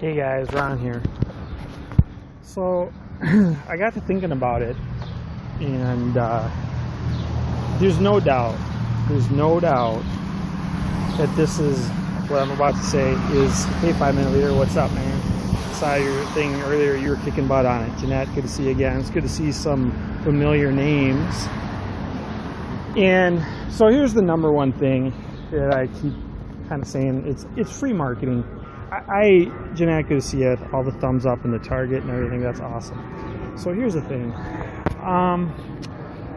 Hey guys, Ron here. So I got to thinking about it, and there's no doubt that this is what I'm about to say is, hey 5 Minute Leader, what's up, man? Saw your thing earlier, you were kicking butt on it. Jeanette, good to see you again. It's good to see some familiar names. And so here's the number one thing that I keep kind of saying, it's free marketing. Jeanette, good to see you. All the thumbs up and the target and everything. That's awesome. So here's the thing.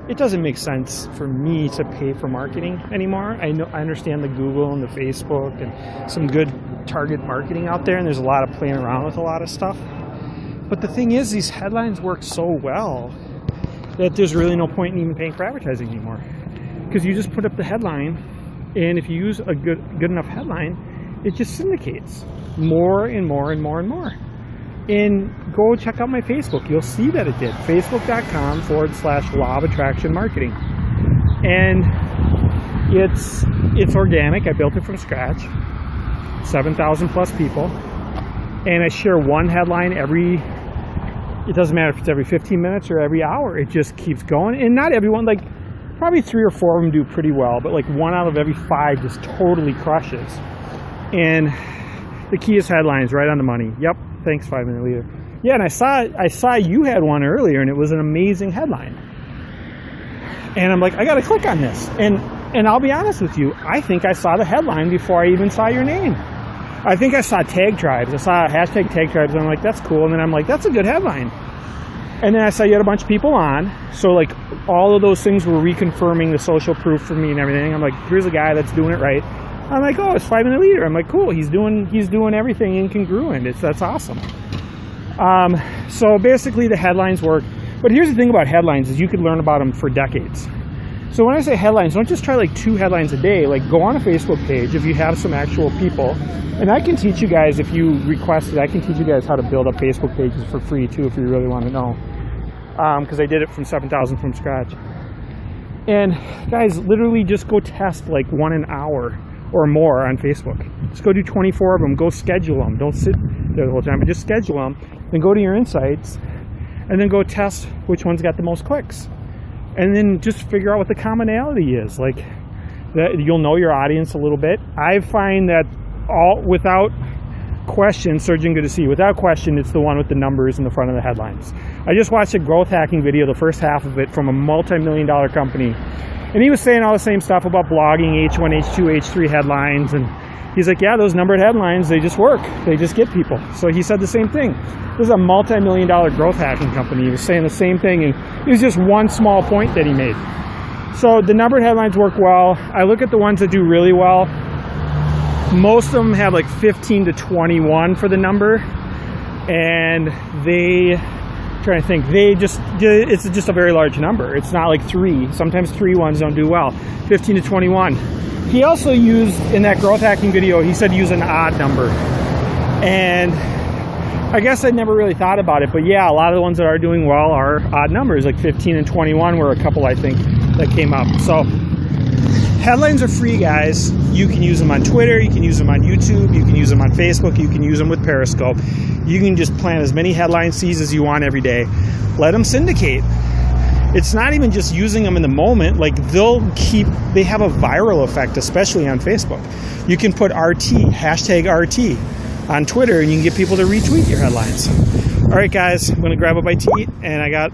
It doesn't make sense for me to pay for marketing anymore. I understand the Google and the Facebook and some good target marketing out there, and there's a lot of playing around with a lot of stuff. But the thing is, these headlines work so well that there's really no point in even paying for advertising anymore. Because you just put up the headline, and if you use a good enough headline, it just syndicates more and more and more and more. And go check out my Facebook. You'll see that it did. Facebook.com/law of attraction marketing. And it's organic. I built it from scratch. 7,000 plus people. And I share one headline it doesn't matter if it's every 15 minutes or every hour. It just keeps going. And not everyone, like probably 3 or 4 of them do pretty well, but like 1 out of every 5 just totally crushes. And the key is headlines, right on the money. Yep, thanks 5 Minute Leader. Yeah, and I saw you had one earlier, and it was an amazing headline. And I'm like, I got to click on this. And I'll be honest with you, I think I saw the headline before I even saw your name. I think I saw tag tribes. I saw hashtag tag tribes, and I'm like, that's cool. And then I'm like, that's a good headline. And then I saw you had a bunch of people on. So like all of those things were reconfirming the social proof for me and everything. I'm like, here's a guy that's doing it right. I'm like, oh, it's 5 Minute Leader. I'm like, cool. He's doing everything incongruent. That's awesome. So basically the headlines work. But here's the thing about headlines is you could learn about them for decades. So when I say headlines, don't just try like 2 headlines a day. Like go on a Facebook page if you have some actual people. And I can teach you guys, if you request it, I can teach you guys how to build up Facebook pages for free too if you really want to know. Because I did it from 7,000 from scratch. And guys, literally just go test like 1 an hour or more on Facebook. Just go do 24 of them. Go schedule them. Don't sit there the whole time, but just schedule them. Then go to your insights and then go test which one's got the most clicks. And then just figure out what the commonality is. Like that, you'll know your audience a little bit. I find that without question, Surgeon, good to see you. Without question, it's the one with the numbers in the front of the headlines. I just watched a growth hacking video, the first half of it, from a multi-million-dollar company. And he was saying all the same stuff about blogging, H1, H2, H3 headlines. And he's like, yeah, those numbered headlines, they just work. They just get people. So he said the same thing. This is a multi-million-dollar growth hacking company. He was saying the same thing. And it was just one small point that he made. So the numbered headlines work well. I look at the ones that do really well. Most of them have like 15 to 21 for the number. And it's just a very large number. It's not like 3. Sometimes 3 ones don't do well. 15 to 21. He also used, in that growth hacking video, he said use an odd number. And I guess I never really thought about it, but yeah, a lot of the ones that are doing well are odd numbers, like 15 and 21 were a couple, I think, that came up. So headlines are free, guys. You can use them on Twitter, you can use them on YouTube, you can use them on Facebook, you can use them with Periscope. You can just plant as many headline seeds as you want every day. Let them syndicate. It's not even just using them in the moment. Like they have a viral effect, especially on Facebook. You can put RT, hashtag RT on Twitter, and you can get people to retweet your headlines. All right, guys, I'm going to grab a bite to eat, and I got